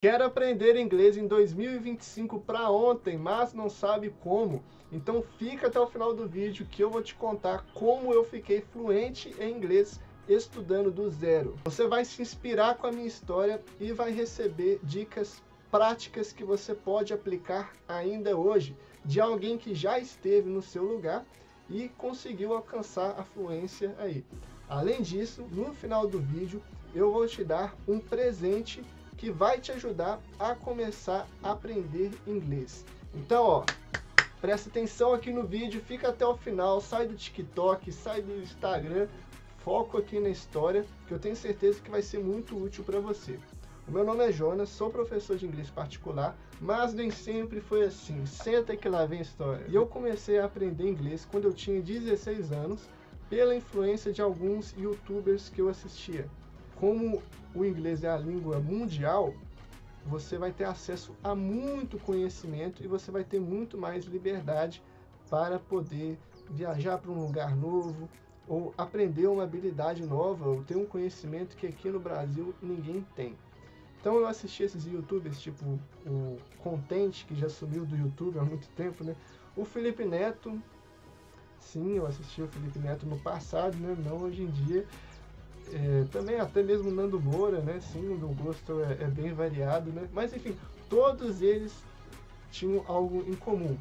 Quer aprender inglês em 2025 para ontem, mas não sabe como? Então fica até o final do vídeo que eu vou te contar como eu fiquei fluente em inglês estudando do zero. Você vai se inspirar com a minha história e vai receber dicas práticas que você pode aplicar ainda hoje, de alguém que já esteve no seu lugar e conseguiu alcançar a fluência aí. Além disso, no final do vídeo eu vou te dar um presente que vai te ajudar a começar a aprender inglês. Então, ó, presta atenção aqui no vídeo, fica até o final, sai do TikTok, sai do Instagram, foco aqui na história, que eu tenho certeza que vai ser muito útil para você. O meu nome é Jonas, sou professor de inglês particular, mas nem sempre foi assim. Senta que lá vem a história. E eu comecei a aprender inglês quando eu tinha 16 anos, pela influência de alguns youtubers que eu assistia. Como o inglês é a língua mundial, você vai ter acesso a muito conhecimento e você vai ter muito mais liberdade para poder viajar para um lugar novo, ou aprender uma habilidade nova, ou ter um conhecimento que aqui no Brasil ninguém tem. Então eu assisti esses youtubers, tipo o Content, que já sumiu do YouTube há muito tempo, né? O Felipe Neto, sim, eu assisti o Felipe Neto no passado, né? Não hoje em dia. Também até mesmo Nando Moura, né? Sim, o meu gosto é bem variado, né? Mas enfim, todos eles tinham algo em comum.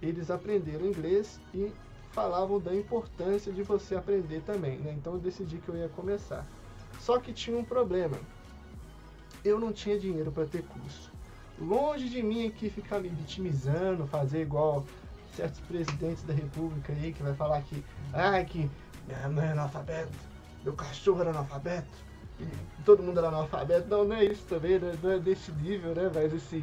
Eles aprenderam inglês e falavam da importância de você aprender também, né? Então eu decidi que eu ia começar. Só que tinha um problema. Eu não tinha dinheiro para ter curso. Longe de mim aqui ficar me vitimizando, fazer igual certos presidentes da república aí que vai falar que minha mãe é analfabeto, meu cachorro era analfabeto, e todo mundo era analfabeto. Não, não é isso também, né? Não é desse nível, né? Mas assim,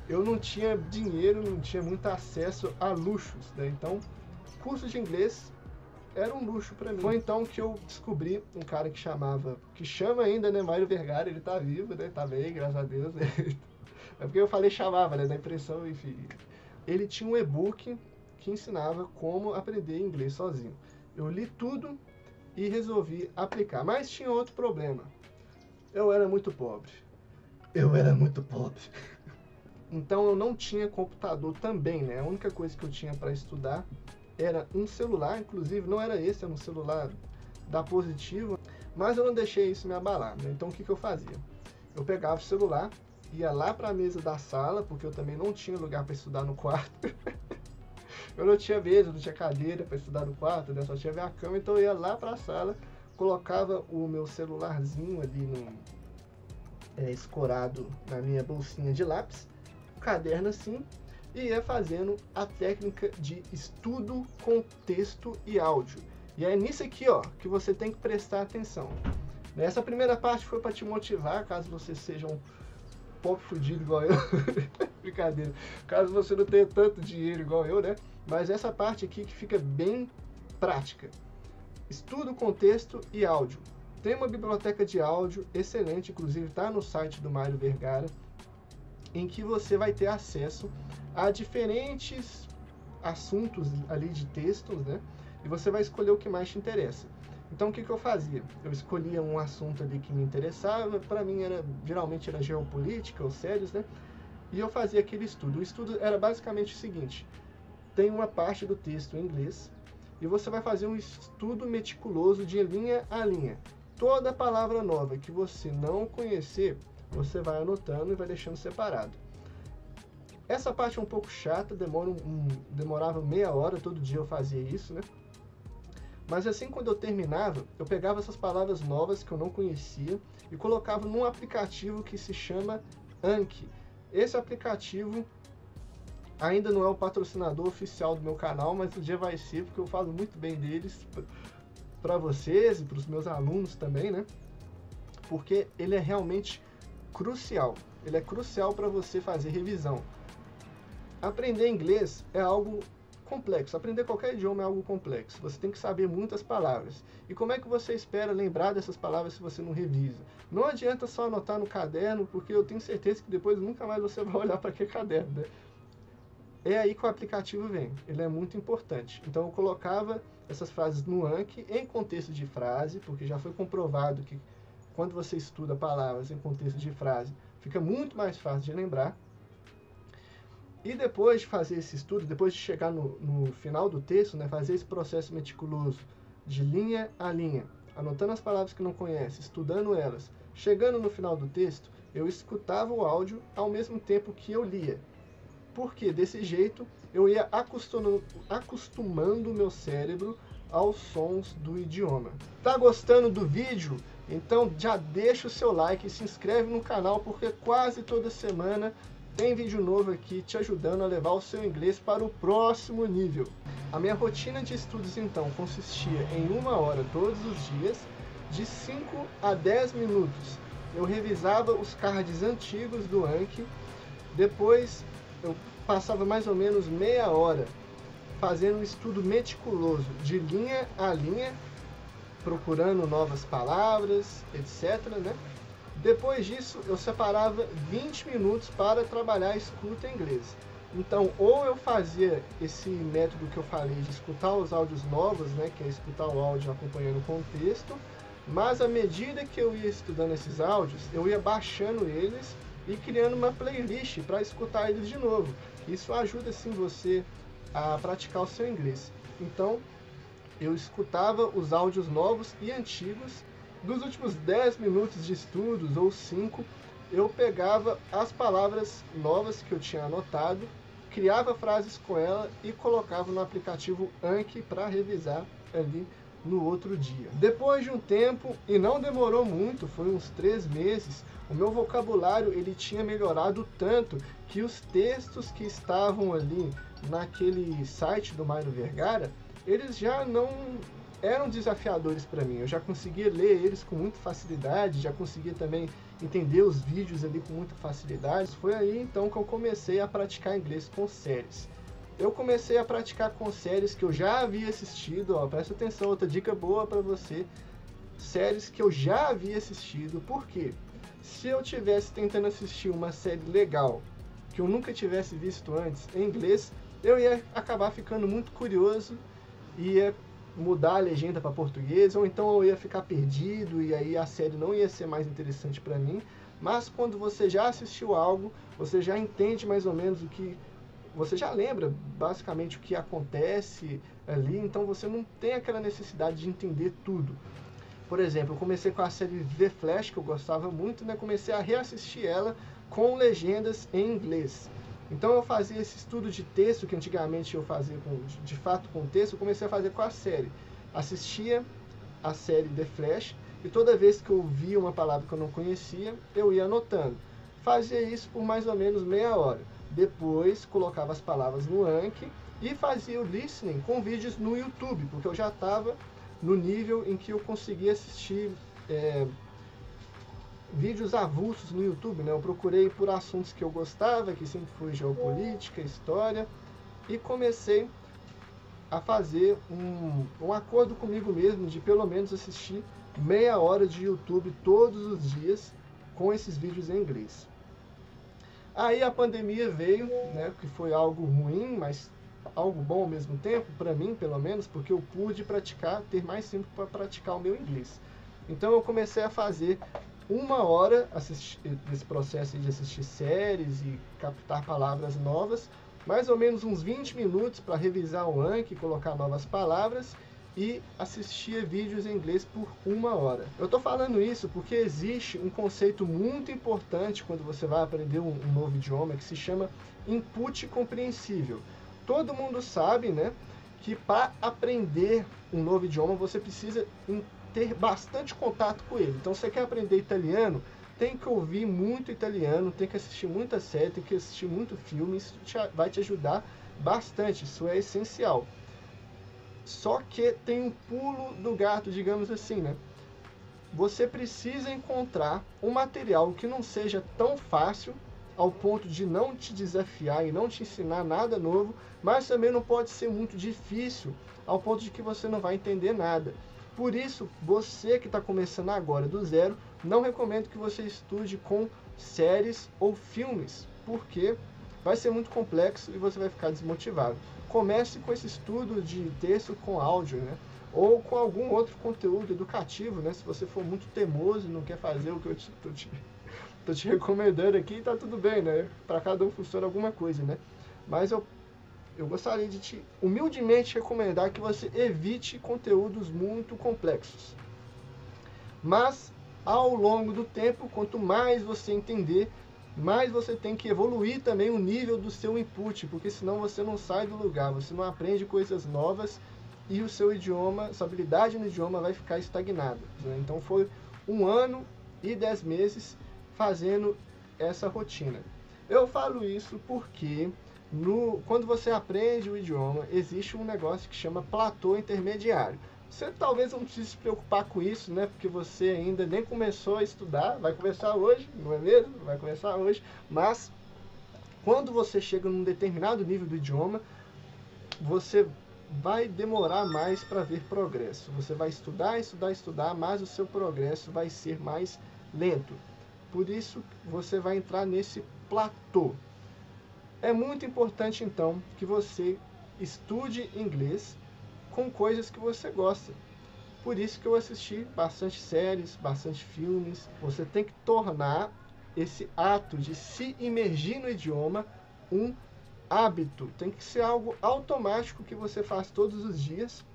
eu não tinha dinheiro, não tinha muito acesso a luxos, né? Então, curso de inglês era um luxo para mim. Foi então que eu descobri um cara que chama ainda, né? Mário Vergara, ele tá vivo, né? Tá bem, graças a Deus. Né? É porque eu falei chamava, né? Da impressão, enfim. Ele tinha um e-book que ensinava como aprender inglês sozinho. Eu li tudo e resolvi aplicar. Mas tinha outro problema. Eu era muito pobre. Então eu não tinha computador também, né? A única coisa que eu tinha para estudar era um celular, inclusive não era esse, era um celular da Positivo, mas eu não deixei isso me abalar, né? Então o que eu fazia? Eu pegava o celular, ia lá para a mesa da sala, porque eu também não tinha lugar para estudar no quarto. Eu não tinha mesa, não tinha cadeira para estudar no quarto, né? Só tinha minha cama, então eu ia lá para a sala, colocava o meu celularzinho ali escorado na minha bolsinha de lápis, caderno assim, e ia fazendo a técnica de estudo com texto e áudio. E é nisso aqui, ó, que você tem que prestar atenção. Essa primeira parte foi para te motivar, caso você seja um pobre fudido igual eu. Brincadeira. Caso você não tenha tanto dinheiro igual eu, né? Mas essa parte aqui que fica bem prática. Estudo com texto e áudio. Tem uma biblioteca de áudio excelente, inclusive está no site do Mário Vergara, em que você vai ter acesso a diferentes assuntos ali de textos, né? E você vai escolher o que mais te interessa. Então o que eu fazia? Eu escolhia um assunto ali que me interessava, para mim geralmente era geopolítica ou séries, né? E eu fazia aquele estudo. O estudo era basicamente o seguinte: tem uma parte do texto em inglês e você vai fazer um estudo meticuloso de linha a linha. Toda palavra nova que você não conhecer, você vai anotando e vai deixando separado. Essa parte é um pouco chata, demorava meia hora, todo dia eu fazia isso, né? Mas assim, quando eu terminava, eu pegava essas palavras novas que eu não conhecia e colocava num aplicativo que se chama Anki. Esse aplicativo ainda não é o patrocinador oficial do meu canal, mas um dia vai ser, porque eu falo muito bem deles para vocês e para os meus alunos também, né? Porque ele é realmente crucial. Ele é crucial para você fazer revisão. Aprender inglês é algo complexo. Aprender qualquer idioma é algo complexo. Você tem que saber muitas palavras. E como é que você espera lembrar dessas palavras se você não revisa? Não adianta só anotar no caderno, porque eu tenho certeza que depois nunca mais você vai olhar para aquele caderno, né? É aí que o aplicativo vem. Ele é muito importante. Então eu colocava essas frases no Anki em contexto de frase, porque já foi comprovado que quando você estuda palavras em contexto de frase, fica muito mais fácil de lembrar. E depois de fazer esse estudo, depois de chegar no final do texto, né, fazer esse processo meticuloso de linha a linha, anotando as palavras que não conhece, estudando elas, chegando no final do texto, eu escutava o áudio ao mesmo tempo que eu lia. Porque desse jeito eu ia acostumando o meu cérebro aos sons do idioma. Tá gostando do vídeo? Então já deixa o seu like e se inscreve no canal, porque quase toda semana tem vídeo novo aqui te ajudando a levar o seu inglês para o próximo nível. A minha rotina de estudos então consistia em 1 hora todos os dias, de 5 a 10 minutos. Eu revisava os cards antigos do Anki, depois eu passava mais ou menos meia hora fazendo um estudo meticuloso de linha a linha, procurando novas palavras, etc., né? Depois disso, eu separava 20 minutos para trabalhar a escuta em inglês. Então, ou eu fazia esse método que eu falei de escutar os áudios novos, né, que é escutar o áudio acompanhando com o texto, mas à medida que eu ia estudando esses áudios, eu ia baixando eles e criando uma playlist para escutar eles de novo. Isso ajuda, sim, você a praticar o seu inglês. Então, eu escutava os áudios novos e antigos. Dos últimos 10 minutos de estudos, ou 5, eu pegava as palavras novas que eu tinha anotado, criava frases com ela e colocava no aplicativo Anki para revisar ali no outro dia. Depois de um tempo, e não demorou muito, foi uns 3 meses, o meu vocabulário ele tinha melhorado tanto que os textos que estavam ali naquele site do Mário Vergara, eles já não eram desafiadores para mim. Eu já conseguia ler eles com muita facilidade, já conseguia também entender os vídeos ali com muita facilidade. Foi aí então que eu comecei a praticar inglês com séries. Eu comecei a praticar com séries que eu já havia assistido, ó, presta atenção, outra dica boa para você, séries que eu já havia assistido. Por quê? Se eu tivesse tentando assistir uma série legal, que eu nunca tivesse visto antes, em inglês, eu ia acabar ficando muito curioso, ia mudar a legenda para português, ou então eu ia ficar perdido e aí a série não ia ser mais interessante para mim. Mas quando você já assistiu algo, você já entende mais ou menos o que, você já lembra basicamente o que acontece ali, então você não tem aquela necessidade de entender tudo. Por exemplo, eu comecei com a série The Flash, que eu gostava muito, né? Comecei a reassistir ela com legendas em inglês. Então eu fazia esse estudo de texto, que antigamente eu fazia de fato com texto, eu comecei a fazer com a série. Assistia a série The Flash, e toda vez que eu via uma palavra que eu não conhecia, eu ia anotando. Fazia isso por mais ou menos meia hora. Depois colocava as palavras no Anki e fazia o listening com vídeos no YouTube, porque eu já estava no nível em que eu conseguia assistir vídeos avulsos no YouTube, né? Eu procurei por assuntos que eu gostava, que sempre foi geopolítica, história, e comecei a fazer um acordo comigo mesmo de pelo menos assistir meia hora de YouTube todos os dias com esses vídeos em inglês. Aí a pandemia veio, né, que foi algo ruim, mas algo bom ao mesmo tempo, para mim pelo menos, porque eu pude praticar, ter mais tempo para praticar o meu inglês. Então eu comecei a fazer 1 hora desse processo de assistir séries e captar palavras novas, mais ou menos uns 20 minutos para revisar o Anki, colocar novas palavras, e assistia vídeos em inglês por 1 hora. Eu estou falando isso porque existe um conceito muito importante quando você vai aprender um novo idioma, que se chama input compreensível. Todo mundo sabe, né, que para aprender um novo idioma você precisa ter bastante contato com ele. Então, se você quer aprender italiano, tem que ouvir muito italiano, tem que assistir muita série, tem que assistir muito filme, isso vai te ajudar bastante, isso é essencial. Só que tem um pulo do gato, digamos assim, né? Você precisa encontrar um material que não seja tão fácil ao ponto de não te desafiar e não te ensinar nada novo, mas também não pode ser muito difícil ao ponto de que você não vai entender nada. Por isso, você que está começando agora do zero, não recomendo que você estude com séries ou filmes, porque vai ser muito complexo e você vai ficar desmotivado. Comece com esse estudo de texto com áudio, né? Ou com algum outro conteúdo educativo, né? Se você for muito teimoso e não quer fazer o que eu tô te recomendando aqui e tá tudo bem, né? Para cada um funciona alguma coisa, né? Mas eu gostaria de te humildemente recomendar que você evite conteúdos muito complexos. Mas, ao longo do tempo, quanto mais você entender, mais você tem que evoluir também o nível do seu input, porque senão você não sai do lugar, você não aprende coisas novas e o seu idioma, sua habilidade no idioma vai ficar estagnada, né? Então foi 1 ano e 10 meses fazendo essa rotina. Eu falo isso porque quando você aprende o idioma, existe um negócio que chama platô intermediário. Você talvez não precise se preocupar com isso, né? Porque você ainda nem começou a estudar, vai começar hoje, não é mesmo? Vai começar hoje. Mas quando você chega num determinado nível do idioma, você vai demorar mais para ver progresso. Você vai estudar, estudar, estudar, mas o seu progresso vai ser mais lento. Por isso, você vai entrar nesse platô. É muito importante, então, que você estude inglês com coisas que você gosta. Por isso que eu assisti bastante séries, bastante filmes. Você tem que tornar esse ato de se imergir no idioma um hábito. Tem que ser algo automático que você faz todos os dias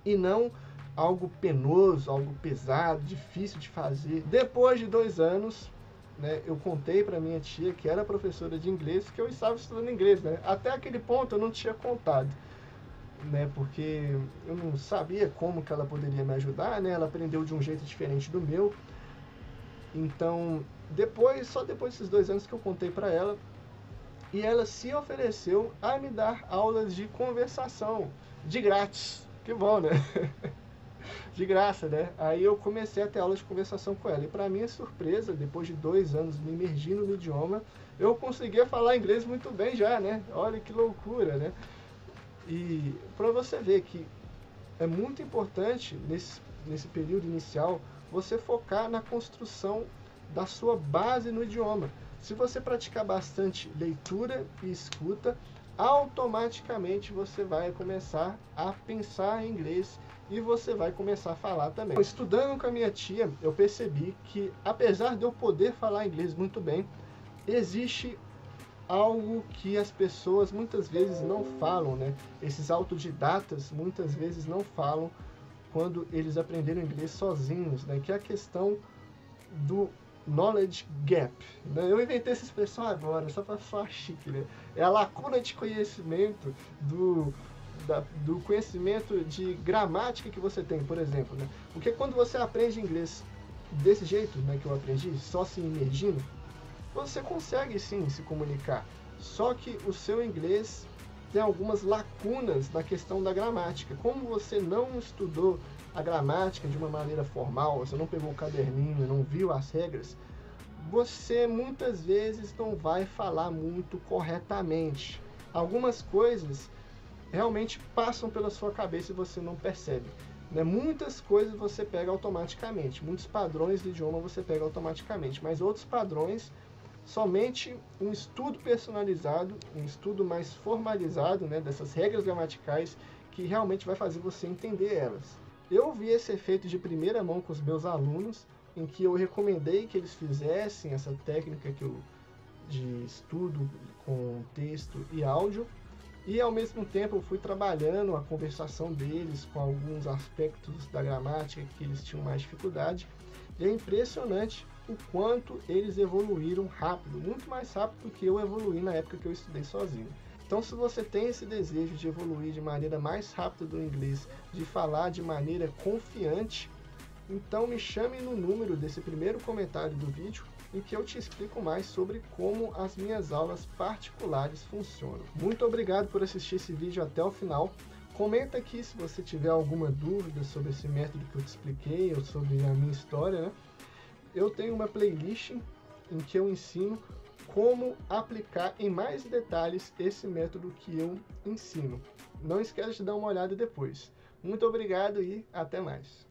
e não algo penoso, algo pesado, difícil de fazer. Depois de 2 anos, né, eu contei para minha tia, que era professora de inglês, que eu estava estudando inglês, né? Até aquele ponto eu não tinha contado, né, porque eu não sabia como que ela poderia me ajudar, né? Ela aprendeu de um jeito diferente do meu. Então, só depois desses 2 anos que eu contei para ela, e ela se ofereceu a me dar aulas de conversação, de grátis. Que bom, né? De graça, né? Aí eu comecei a ter aula de conversação com ela. E para minha surpresa, depois de 2 anos me imergindo no idioma, eu conseguia falar inglês muito bem já, né? Olha que loucura, né? E para você ver que é muito importante nesse período inicial você focar na construção da sua base no idioma. Se você praticar bastante leitura e escuta, automaticamente você vai começar a pensar em inglês e você vai começar a falar também. Estudando com a minha tia, eu percebi que apesar de eu poder falar inglês muito bem, existe algo que as pessoas muitas vezes não falam, né? Esses autodidatas muitas vezes não falam quando eles aprenderam inglês sozinhos, né? Que é a questão do knowledge gap, né? Eu inventei essa expressão agora, só para falar chique, né? É a lacuna de conhecimento do conhecimento de gramática que você tem, por exemplo, né? Porque quando você aprende inglês desse jeito, né, que eu aprendi, só se imergindo, você consegue sim se comunicar, só que o seu inglês tem algumas lacunas na questão da gramática. Como você não estudou a gramática de uma maneira formal, você não pegou o caderninho, não viu as regras, você muitas vezes não vai falar muito corretamente. Algumas coisas realmente passam pela sua cabeça e você não percebe, né? Muitas coisas você pega automaticamente, muitos padrões do idioma você pega automaticamente, mas outros padrões somente um estudo personalizado, um estudo mais formalizado, né, dessas regras gramaticais que realmente vai fazer você entender elas. Eu vi esse efeito de primeira mão com os meus alunos, em que eu recomendei que eles fizessem essa técnica de estudo com texto e áudio, e ao mesmo tempo eu fui trabalhando a conversação deles com alguns aspectos da gramática que eles tinham mais dificuldade, e é impressionante o quanto eles evoluíram rápido, muito mais rápido do que eu evoluí na época que eu estudei sozinho. Então, se você tem esse desejo de evoluir de maneira mais rápida do inglês, de falar de maneira confiante, então me chame no número desse primeiro comentário do vídeo em que eu te explico mais sobre como as minhas aulas particulares funcionam. Muito obrigado por assistir esse vídeo até o final. Comenta aqui se você tiver alguma dúvida sobre esse método que eu te expliquei ou sobre a minha história, né? Eu tenho uma playlist em que eu ensino como aplicar em mais detalhes esse método que eu ensino. Não esquece de dar uma olhada depois. Muito obrigado e até mais.